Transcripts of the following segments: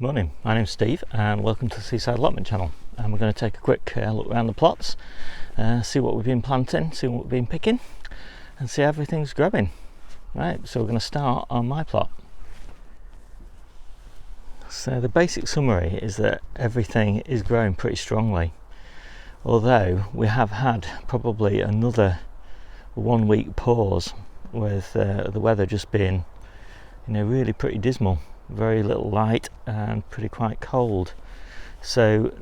Morning, my name's Steve and welcome to the Seaside Allotment channel, and we're going to take a quick look around the plots, see what we've been planting, see what we've been picking and see how everything's growing. Right, so we're going to start on my plot. So the basic summary is that everything is growing pretty strongly, although we have had probably another 1 week pause with the weather just being really pretty dismal. Very little light and pretty quite cold, so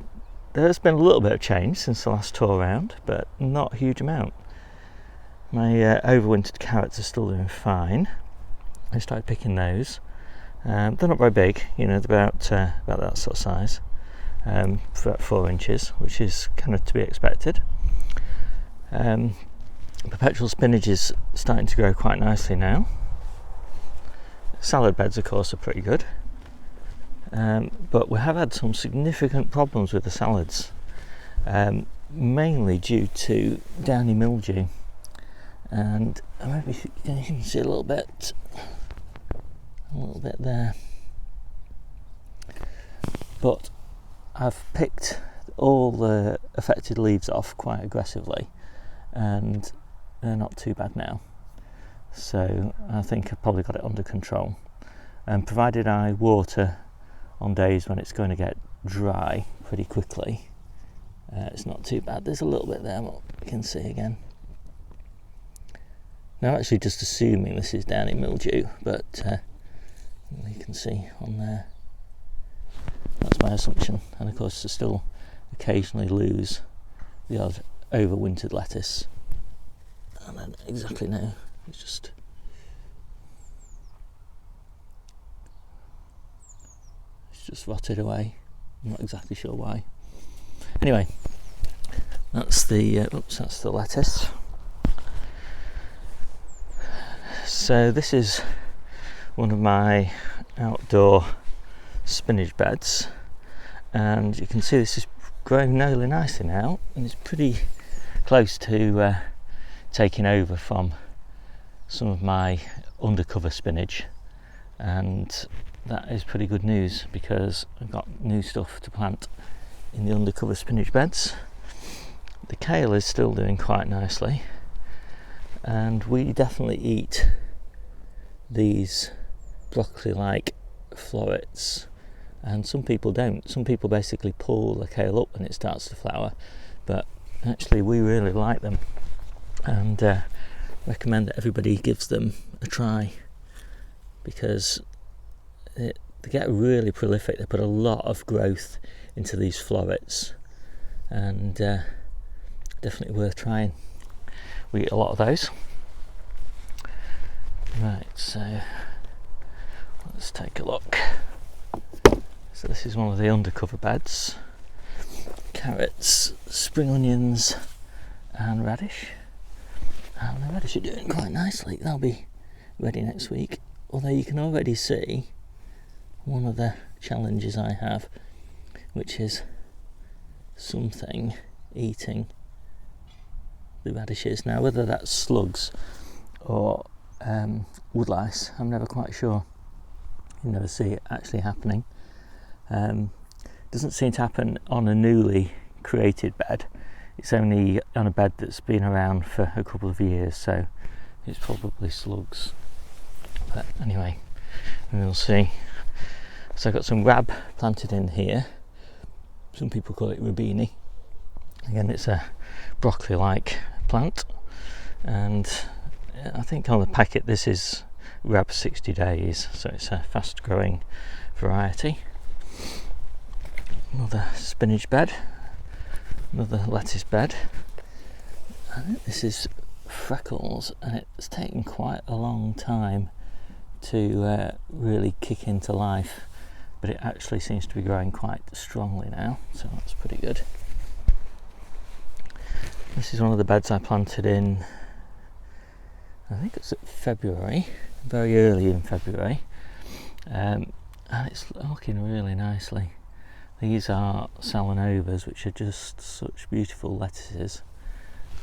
there's been a little bit of change since the last tour round, but not a huge amount. My overwintered carrots are still doing fine. I started picking those. They're not very big, they're about that sort of size, for about 4 inches, which is kind of to be expected. Perpetual spinach is starting to grow quite nicely now. Salad beds, of course, are pretty good, but we have had some significant problems with the salads, mainly due to downy mildew, and maybe you can see a little bit there. But I've picked all the affected leaves off quite aggressively, and they're not too bad now. So I think I've probably got it under control, and provided I water on days when it's going to get dry pretty quickly, it's not too bad. There's a little bit there, what you can see again. Now, actually just assuming this is downy mildew, but you can see on there, that's my assumption. And of course I still occasionally lose the odd overwintered lettuce, and then exactly now it's just rotted away. I'm not exactly sure why. Anyway, that's the lettuce. So this is one of my outdoor spinach beds, and you can see this is growing really nicely now, and it's pretty close to taking over from some of my undercover spinach, and that is pretty good news because I've got new stuff to plant in the undercover spinach beds. The kale is still doing quite nicely, and we definitely eat these broccoli-like florets, and some people don't. Some people basically pull the kale up when it starts to flower, but actually we really like them, and recommend that everybody gives them a try, because they get really prolific. They put a lot of growth into these florets, and definitely worth trying. We eat a lot of those. Right, so let's take a look. So this is one of the undercover beds. Carrots, spring onions and radish. And the radish are doing quite nicely. They'll be ready next week, although you can already see one of the challenges I have, which is something eating the radishes. Now, whether that's slugs or woodlice, I'm never quite sure. You never see it actually happening. Doesn't seem to happen on a newly created bed. It's only on a bed that's been around for a couple of years, so it's probably slugs. But anyway, we'll see. So I've got some rab planted in here. Some people call it rubini. Again, it's a broccoli-like plant, and I think on the packet this is rab 60 days, so it's a fast-growing variety. Another spinach bed. Another lettuce bed. I think this is freckles, and it's taken quite a long time to really kick into life, but it actually seems to be growing quite strongly now, so that's pretty good. This is one of the beds I planted in, I think it's February, very early in February, and it's looking really nicely. These are Salanovas, which are just such beautiful lettuces.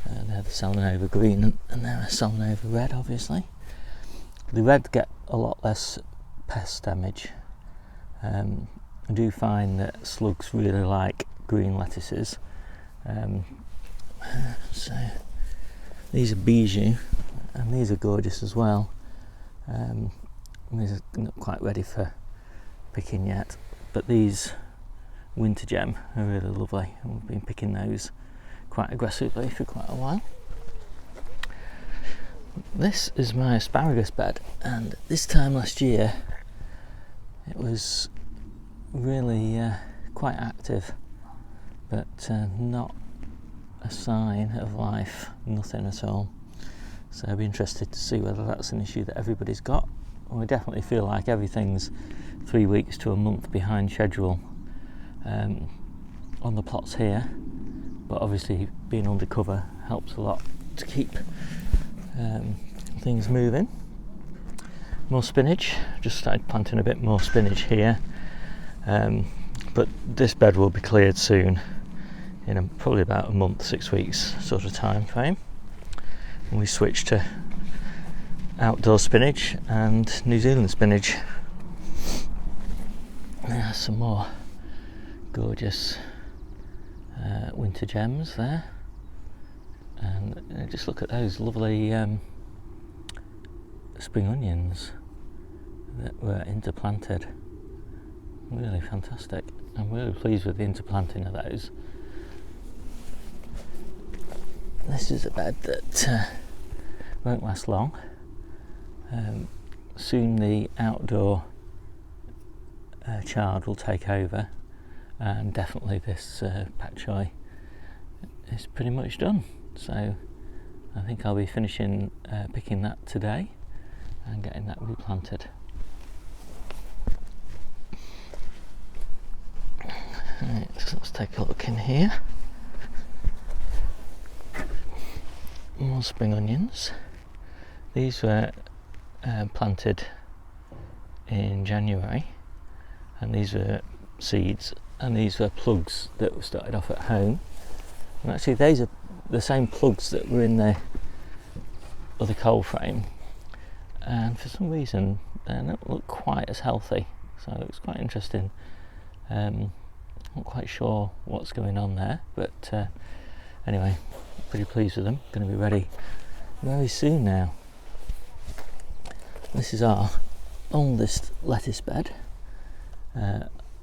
They're the Salanova green, and they're a Salanova red, obviously. The red get a lot less pest damage, I do find that slugs really like green lettuces. So these are bijou, and these are gorgeous as well. These are not quite ready for picking yet, but these winter gem are really lovely, and we've been picking those quite aggressively for quite a while. This is my asparagus bed, and this time last year it was really quite active, but not a sign of life, nothing at all. So I'll be interested to see whether that's an issue that everybody's got. We definitely feel like everything's 3 weeks to a month behind schedule on the plots here, but obviously being undercover helps a lot to keep things moving. More spinach, just started planting a bit more spinach here, but this bed will be cleared soon, in probably about a month, 6 weeks sort of time frame. And we switch to outdoor spinach and New Zealand spinach. There are some more gorgeous winter gems there, and just look at those lovely spring onions that were interplanted. Really fantastic. I'm really pleased with the interplanting of those. This is a bed that won't last long. Soon the outdoor chard will take over, and definitely this pak choi is pretty much done. So I think I'll be finishing picking that today and getting that replanted. Right, so let's take a look in here. More spring onions. These were planted in January, and these were seeds, and these were plugs that were started off at home. And actually these are the same plugs that were in the other cold frame, and for some reason they don't look quite as healthy, so it's quite interesting. Not quite sure what's going on there, but anyway, pretty pleased with them. Going to be ready very soon now. This is our oldest lettuce bed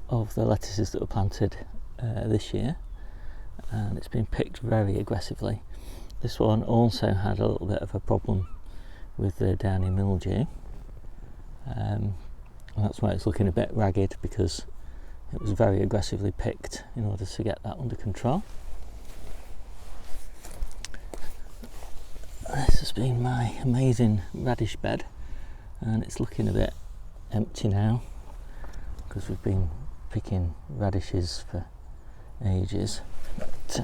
of the lettuces that were planted this year, and it's been picked very aggressively. This one also had a little bit of a problem with the downy mildew, and that's why it's looking a bit ragged, because it was very aggressively picked in order to get that under control. This has been my amazing radish bed, and it's looking a bit empty now because we've been picking radishes for ages, but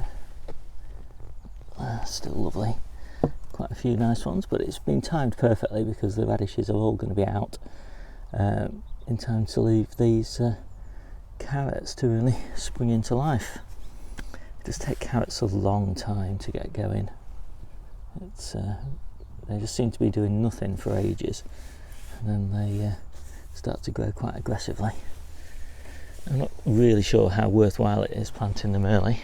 still lovely. Quite a few nice ones, but it's been timed perfectly because the radishes are all going to be out in time to leave these carrots to really spring into life. It does take carrots a long time to get going. It's they just seem to be doing nothing for ages, and then they start to grow quite aggressively. I'm not really sure how worthwhile it is planting them early.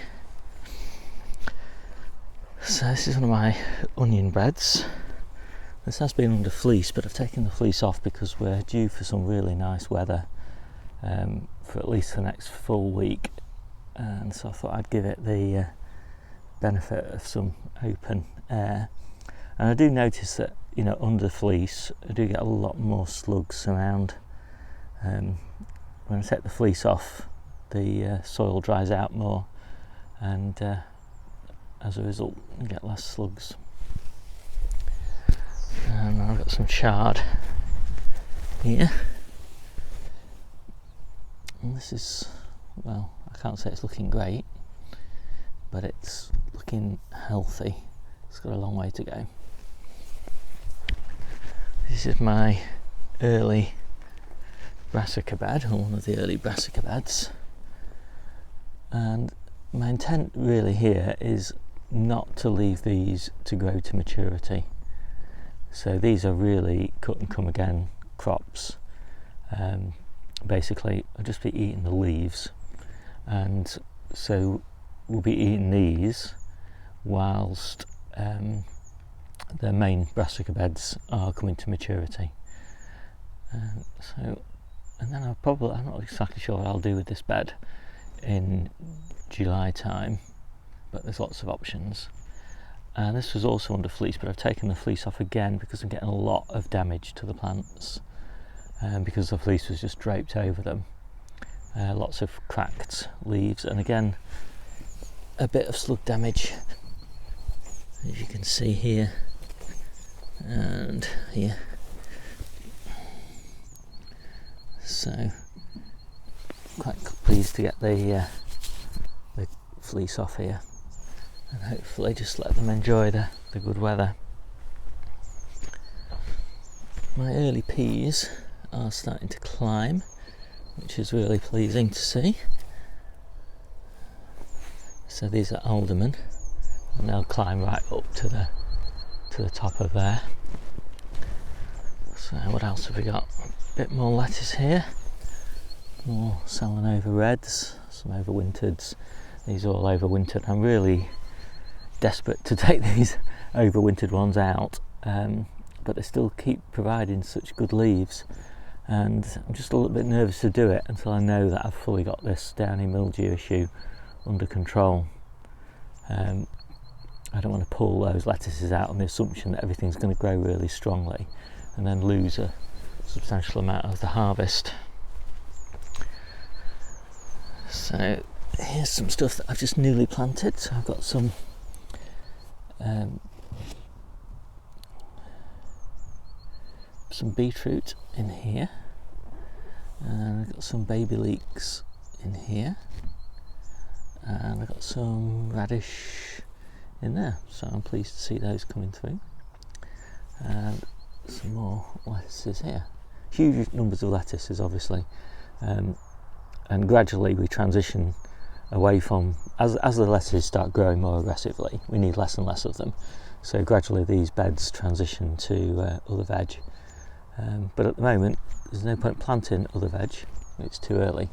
So this is one of my onion beds. This has been under fleece, but I've taken the fleece off because we're due for some really nice weather for at least the next full week, and so I thought I'd give it the benefit of some open air. And I do notice that, you know, under fleece I do get a lot more slugs around. When I take the fleece off, the soil dries out more, and as a result I get less slugs. And I've got some chard here, and this is, well, I can't say it's looking great, but it's looking healthy. It's got a long way to go. This is my early brassica bed, or one of the early brassica beds, and my intent really here is not to leave these to grow to maturity. So these are really cut and come again crops, basically I'll just be eating the leaves, and so we'll be eating these whilst the main brassica beds are coming to maturity. And then I'm not exactly sure what I'll do with this bed in July time, but there's lots of options. And this was also under fleece, but I've taken the fleece off again because I'm getting a lot of damage to the plants, because the fleece was just draped over them. Lots of cracked leaves, and again a bit of slug damage, as you can see here and here. So quite pleased to get the fleece off here, and hopefully just let them enjoy the good weather. My early peas are starting to climb, which is really pleasing to see. So these are aldermen, and they'll climb right up to the top of there. So what else have we got? A bit more lettuce here, more Salanova reds, some overwintereds. These are all overwintered. I'm really desperate to take these overwintered ones out, but they still keep providing such good leaves, and I'm just a little bit nervous to do it until I know that I've fully got this downy mildew issue under control. I don't want to pull those lettuces out on the assumption that everything's going to grow really strongly and then lose a substantial amount of the harvest. So here's some stuff that I've just newly planted. So I've got some beetroot in here, and I've got some baby leeks in here, and I've got some radish in there, so I'm pleased to see those coming through. And some more lettuces here, huge numbers of lettuces obviously, and gradually we transition away from, as the lettuces start growing more aggressively, we need less and less of them, so gradually these beds transition to other veg, but at the moment there's no point planting other veg, it's too early.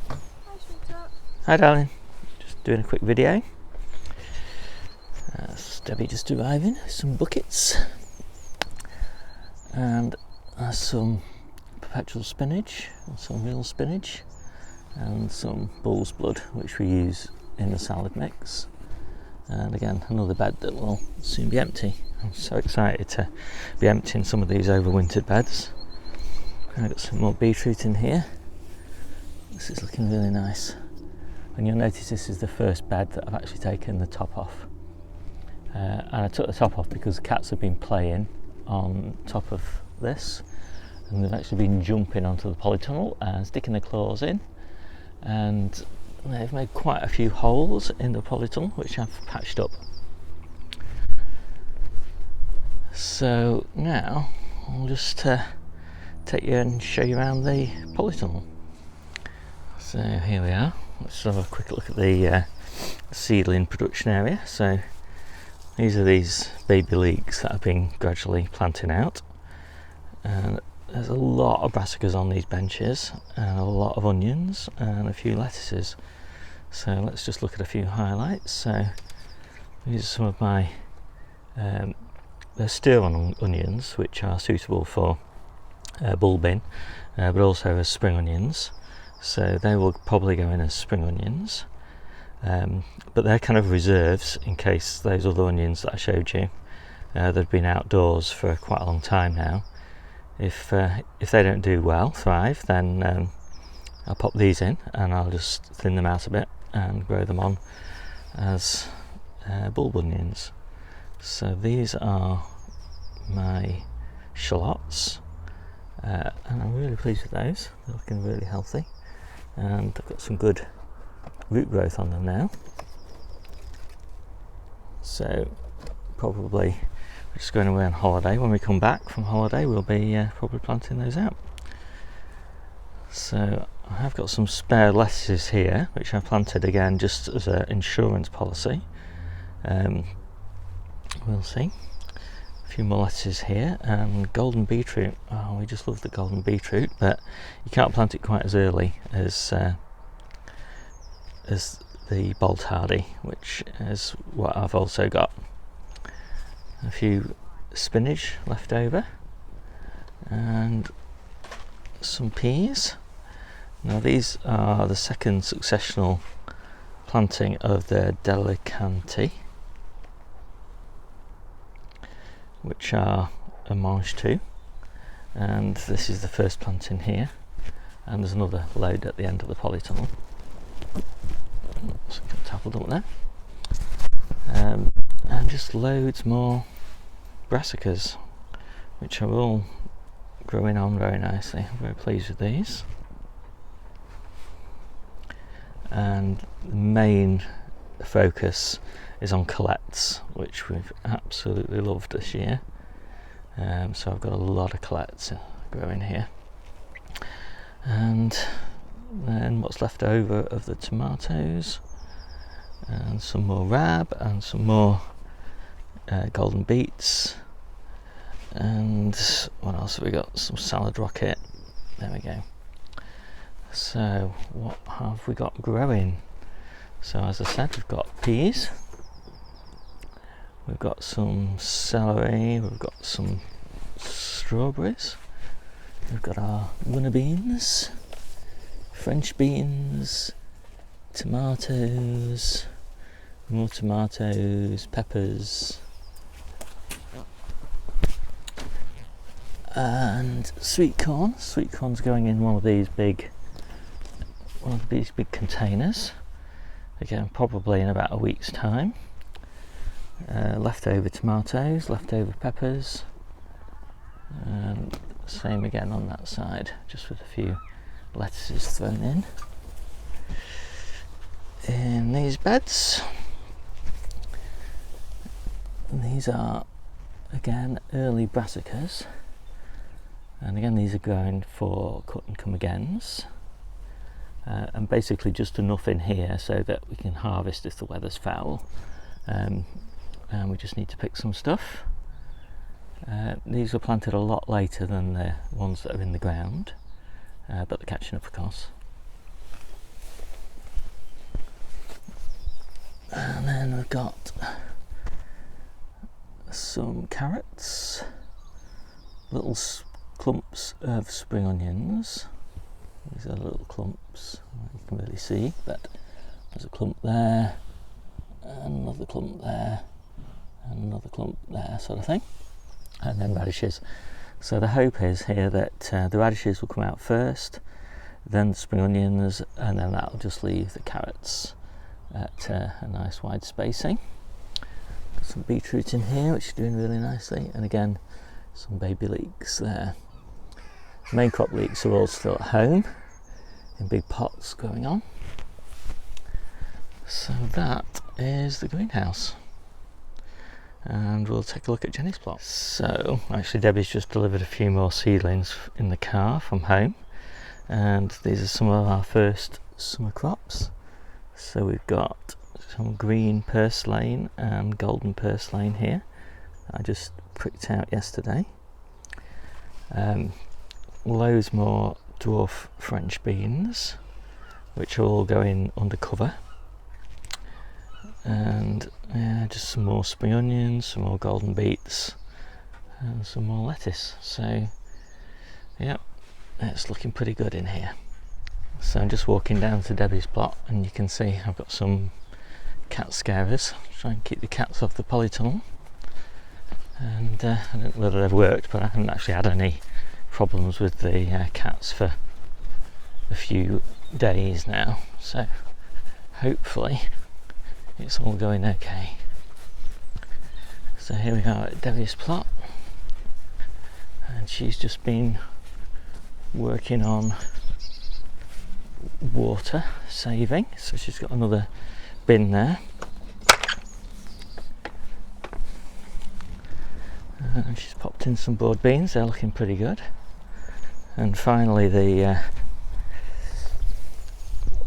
Hi, sweetheart. Hi darling, just doing a quick video. Debbie just arriving, some buckets, and some perpetual spinach, and some real spinach, and some bull's blood, which we use in the salad mix. And again, another bed that will soon be empty. I'm so excited to be emptying some of these overwintered beds. And I've got some more beetroot in here. This is looking really nice. And you'll notice this is the first bed that I've actually taken the top off. And I took the top off because cats have been playing on top of this, and they've actually been jumping onto the polytunnel and sticking their claws in, and they've made quite a few holes in the polytunnel which I've patched up. So now I'll just take you and show you around the polytunnel. So here we are. Let's have a quick look at the seedling production area. So these are these baby leeks that I've been gradually planting out, and there's a lot of brassicas on these benches, and a lot of onions and a few lettuces. So let's just look at a few highlights. So these are some of my they're stir-on onions, which are suitable for bulbing, but also as spring onions. So they will probably go in as spring onions. But they're kind of reserves in case those other onions that I showed you that have been outdoors for quite a long time now, if they don't do well, thrive, then I'll pop these in and I'll just thin them out a bit and grow them on as bulb onions. So these are my shallots, and I'm really pleased with those. They're looking really healthy, and I've got some good root growth on them now. So probably we're just going away on holiday. When we come back from holiday, we'll be probably planting those out. So I have got some spare lettuces here, which I planted again just as an insurance policy. We'll see. A few more lettuces here, and golden beetroot. Oh, we just love the golden beetroot, but you can't plant it quite as early as the bolt hardy, which is what I've also got. A few spinach left over, and some peas. Now these are the second successional planting of the delicanti, which are a mange tout, and this is the first planting here, and there's another load at the end of the polytunnel. So tackled up there, and just loads more brassicas, which are all growing on very nicely. I'm very pleased with these. And the main focus is on colettes, which we've absolutely loved this year. So I've got a lot of colettes growing here. And then what's left over of the tomatoes, and some more rab, and some more golden beets, and what else have we got? Some salad rocket. There we go. So what have we got growing? So as I said, we've got peas, we've got some celery, we've got some strawberries, we've got our runner beans, French beans, tomatoes, more tomatoes, peppers, and sweet corn. Sweet corn's going in one of these big containers. Again, probably in about a week's time. Leftover tomatoes, leftover peppers, and same again on that side, just with a few lettuces thrown in these beds. And these are again early brassicas, and again these are going for cut and come agains, and basically just enough in here so that we can harvest if the weather's foul, and we just need to pick some stuff. These were planted a lot later than the ones that are in the ground, but they're catching up, of course. And then we've got some carrots, little clumps of spring onions. These are little clumps, you can really see, but there's a clump there, and another clump there, and another clump there, sort of thing. And then radishes. So the hope is here that the radishes will come out first, then the spring onions, and then that'll just leave the carrots at a nice wide spacing. Got some beetroot in here, which is doing really nicely, and again some baby leeks there. Main crop leeks are all still at home in big pots going on. So that is the greenhouse, and we'll take a look at Jenny's plot. So actually Debbie's just delivered a few more seedlings in the car from home, and these are some of our first summer crops. So we've got some green purslane and golden purslane here I just pricked out yesterday. Loads more dwarf French beans, which are all going under cover, and just some more spring onions, some more golden beets, and some more lettuce. So yeah, it's looking pretty good in here. So I'm just walking down to Debbie's plot, and you can see I've got some cat scarers, try and keep the cats off the polytunnel. And I don't know whether they've worked, but I haven't actually had any problems with the cats for a few days now, so hopefully it's all going okay. So here we are at Debbie's plot, and she's just been working on water saving, so she's got another bin there, and she's popped in some broad beans. They're looking pretty good. And finally I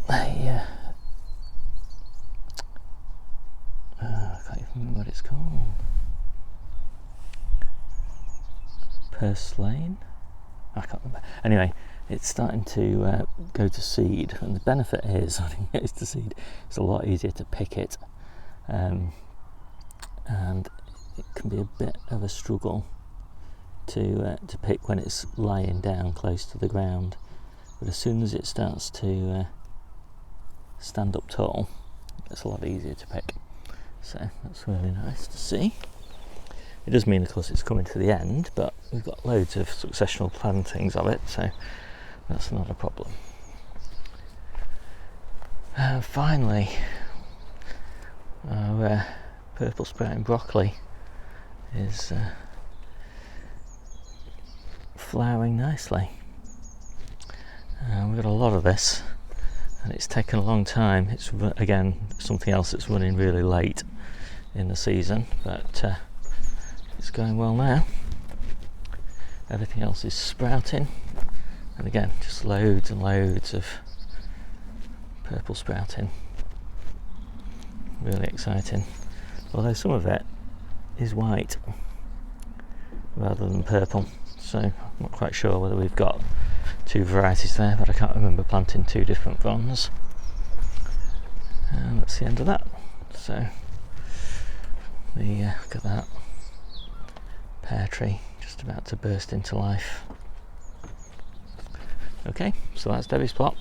can't even remember what it's called. purslane. I can't remember. Anyway, it's starting to go to seed, and the benefit is when it goes to seed, it's a lot easier to pick it, and it can be a bit of a struggle to pick when it's lying down close to the ground. But as soon as it starts to stand up tall, it's a lot easier to pick. So that's really nice to see. It does mean, of course, it's coming to the end, but we've got loads of successional plantings of it, so that's not a problem. Finally, our purple sprouting broccoli is flowering nicely. We've got a lot of this, and it's taken a long time. It's again something else that's running really late in the season, but it's going well now. Everything else is sprouting, and again just loads and loads of purple sprouting. Really exciting, although some of it is white rather than purple, so I'm not quite sure whether we've got two varieties there, but I can't remember planting two different ones. And that's the end of that. So look at that pear tree just about to burst into life. Okay, so that's Debbie's plot.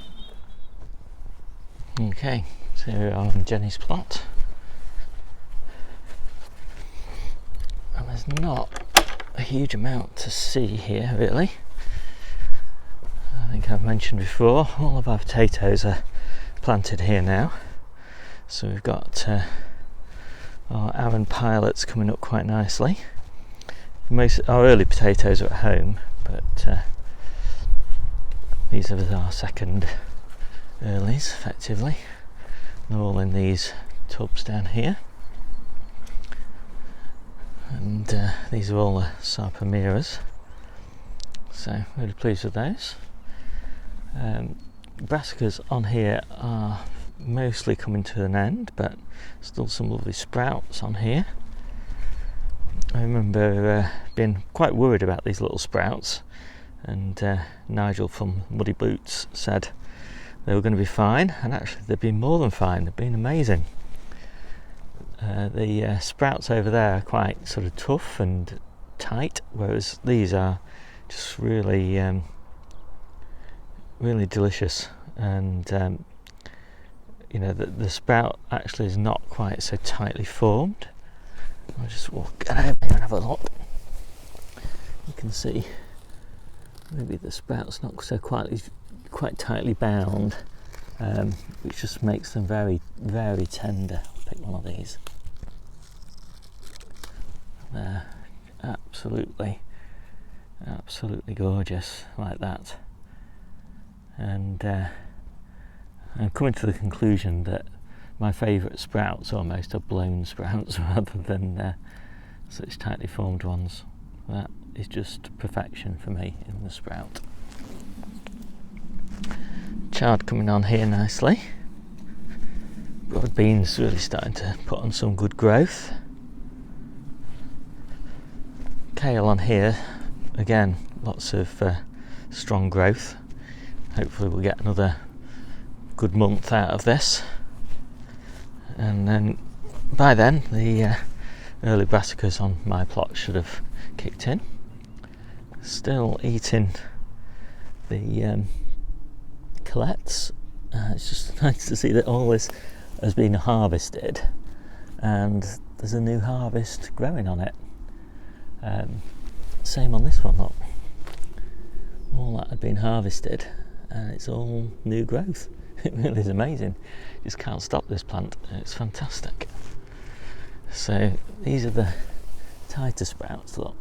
Okay, so here we are on Jenny's plot. And there's not a huge amount to see here really. I think I've mentioned before, all of our potatoes are planted here now. So we've got our Arran pilots coming up quite nicely. Most our early potatoes are at home, but these are our second earlies effectively. They're all in these tubs down here, and these are all the sarpamiras, so really pleased with those. Brassicas on here are mostly coming to an end, but still some lovely sprouts on here. I remember being quite worried about these little sprouts, and Nigel from Muddy Boots said they were going to be fine, and actually they've been more than fine. They've been amazing. The sprouts over there are quite sort of tough and tight, whereas these are just really really delicious, and you know, the sprout actually is not quite so tightly formed. I'll just walk over here and have a look. You can see maybe the sprout's not so quite tightly bound, which just makes them very, very tender. I'll pick one of these. They're absolutely gorgeous like that. And I'm coming to the conclusion that my favourite sprouts almost are blown sprouts rather than such tightly formed ones. That is just perfection for me in the sprout. Chard coming on here nicely. Broad beans really starting to put on some good growth. Kale on here, again lots of strong growth. Hopefully we'll get another good month out of this, and then by then the early brassicas on my plot should have kicked in. Still eating the colettes. It's just nice to see that all this has been harvested and there's a new harvest growing on it. Same on this one, look. All that had been harvested and it's all new growth. It really is amazing. You just can't stop this plant. It's fantastic. So these are the tighter sprouts, look.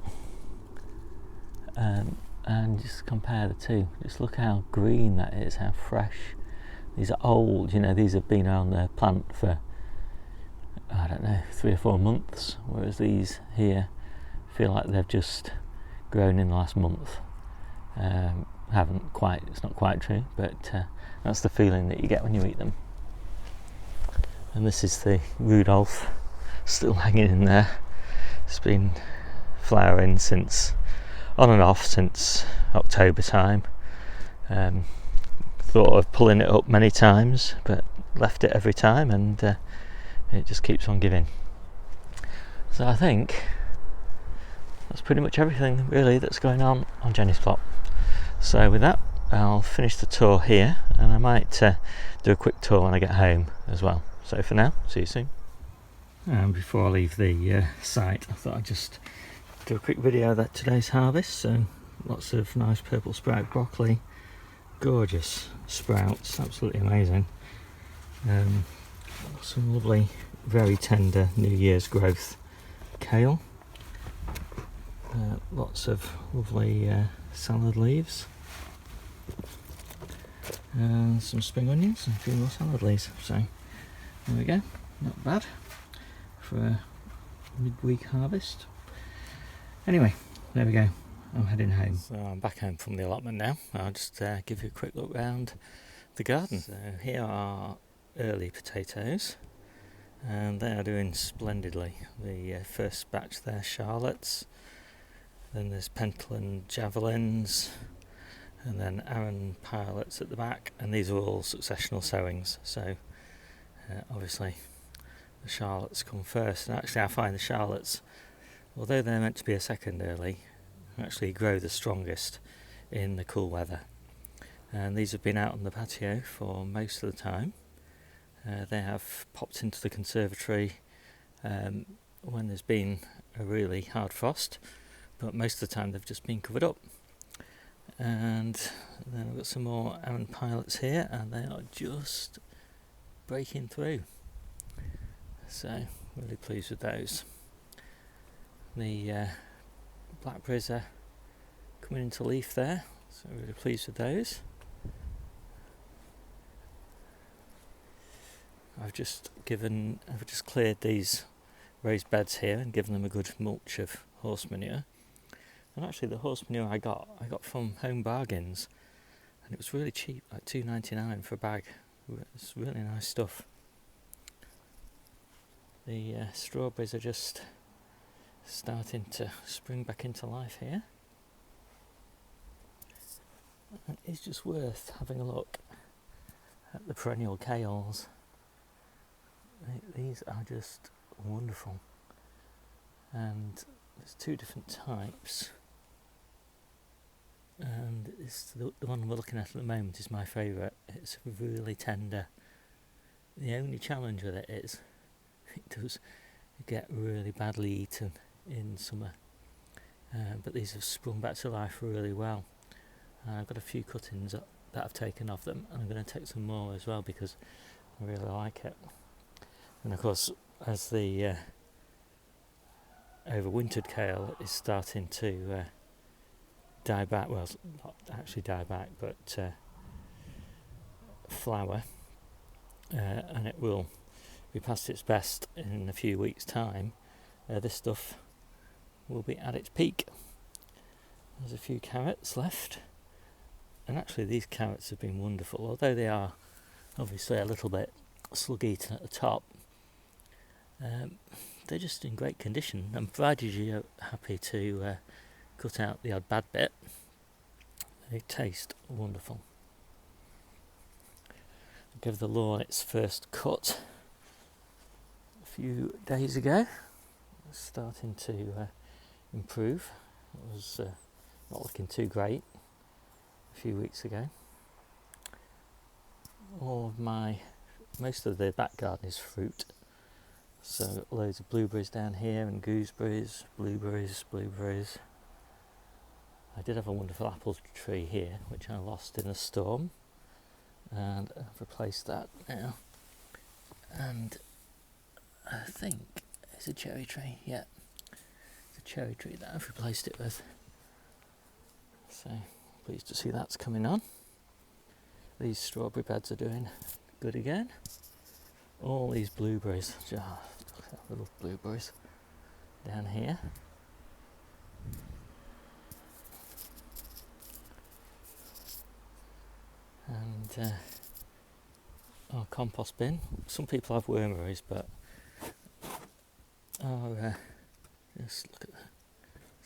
And just compare the two. Just look how green that is, how fresh. These are old, you know, these have been on the plant for, I don't know, 3 or 4 months, whereas these here feel like they've just grown in the last month. Haven't quite, it's not quite true, but that's the feeling that you get when you eat them. And this is the Rudolph, still hanging in there. It's been flowering since on and off since October time. Thought of pulling it up many times, but left it every time, and it just keeps on giving. So I think that's pretty much everything really that's going on Jenny's plot. So with that, I'll finish the tour here, and I might do a quick tour when I get home as well. So for now, see you soon. And before I leave the site, I thought I'd just do a quick video of today's harvest. So lots of nice purple sprout broccoli, gorgeous sprouts, absolutely amazing. Some lovely, very tender New Year's growth kale. Lots of lovely salad leaves. And some spring onions and a few more salad leaves. So there we go, not bad for a midweek harvest. Anyway, there we go, I'm heading home. So I'm back home from the allotment now. I'll just give you a quick look around the garden. So here are early potatoes, and they are doing splendidly. The first batch there, Charlottes, then there's Pentland Javelins, and then Arran Pilots at the back, and these are all successional sowings. So obviously the Charlottes come first, and actually I find the Charlottes, although they're meant to be a second early, actually grow the strongest in the cool weather. And these have been out on the patio for most of the time. They have popped into the conservatory when there's been a really hard frost, but most of the time they've just been covered up. And then I've got some more Arran Pilots here, and they are just breaking through. So really pleased with those. The blackberries are coming into leaf there, so really pleased with those. I've just cleared these raised beds here and given them a good mulch of horse manure. And actually the horse manure I got from Home Bargains, and it was really cheap, like $2.99 for a bag. It's really nice stuff. The strawberries are just starting to spring back into life here. And it's just worth having a look at the perennial kales. These are just wonderful, and there's two different types, and it's the one we're looking at the moment is my favourite. It's really tender. The only challenge with it is it does get really badly eaten in summer, but these have sprung back to life really well. I've got a few cuttings that I've taken off them, and I'm going to take some more as well because I really like it. And of course, as the overwintered kale is starting to die back, well, not actually die back, but flower, and it will be past its best in a few weeks' time, this stuff will be at its peak. There's a few carrots left, and actually these carrots have been wonderful, although they are obviously a little bit slug-eaten at the top. They're just in great condition, and provided you're happy to cut out the odd bad bit, they taste wonderful. I gave the lawn its first cut a few days ago. It's starting to improve. It was not looking too great a few weeks ago. Most of the back garden is fruit. So I've got loads of blueberries down here, and gooseberries, blueberries. I did have a wonderful apple tree here, which I lost in a storm, and I've replaced that now. And I think it's a cherry tree, yeah. It's a cherry tree that I've replaced it with. So pleased to see that's coming on. These strawberry beds are doing good again. All these blueberries, I love blueberries down here. And our compost bin. Some people have wormeries, but just look at that.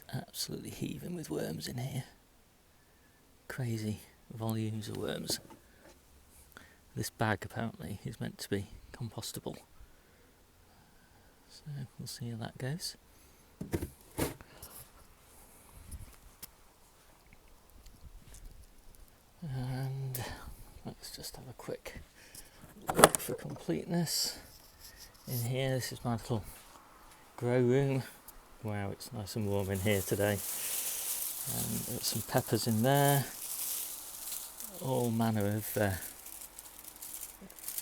It's absolutely heaving with worms in here. Crazy volumes of worms. This bag apparently is meant to be compostable, so we'll see how that goes. And let's just have a quick look for completeness. In here, this is my little grow room. Wow, it's nice and warm in here today. And there's some peppers in there, all manner of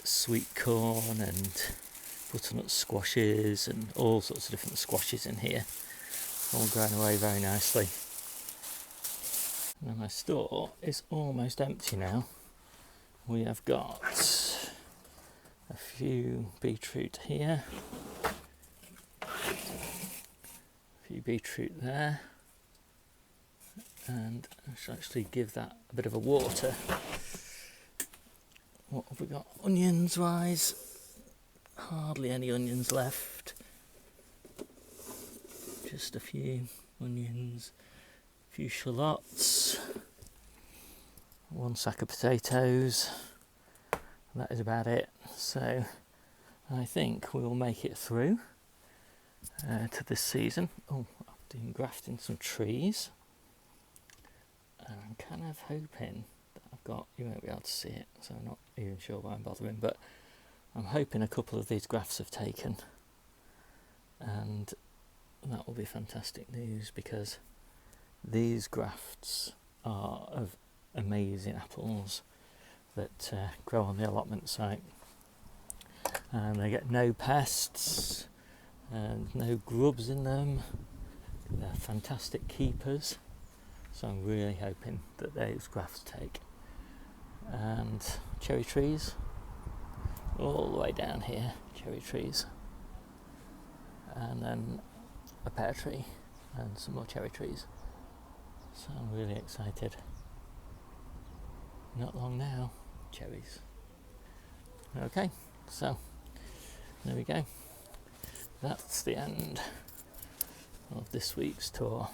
sweet corn and butternut squashes and all sorts of different squashes in here, all growing away very nicely. Now my store is almost empty now. We have got a few beetroot here, a few beetroot there, and I should actually give that a bit of a water. What have we got onions wise? Hardly any onions left. Just a few onions, a few shallots, one sack of potatoes. That is about it. So I think we will make it through to this season. Oh, I'm doing grafting some trees. And I'm kind of hoping that I've got, you won't be able to see it, so I'm not even sure why I'm bothering, but I'm hoping a couple of these grafts have taken, and that will be fantastic news, because these grafts are of amazing apples that grow on the allotment site, and they get no pests and no grubs in them. They're fantastic keepers, so I'm really hoping that those grafts take. And cherry trees all the way down here, cherry trees, and then a pear tree and some more cherry trees. So I'm really excited. Not long now, cherries. Okay, so there we go. That's the end of this week's tour.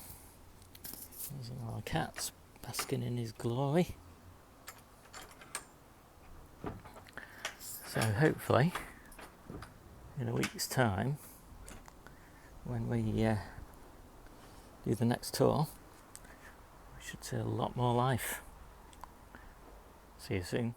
There's our cat basking in his glory. So hopefully in a week's time, when we do the next tour, we should see a lot more life. See you soon.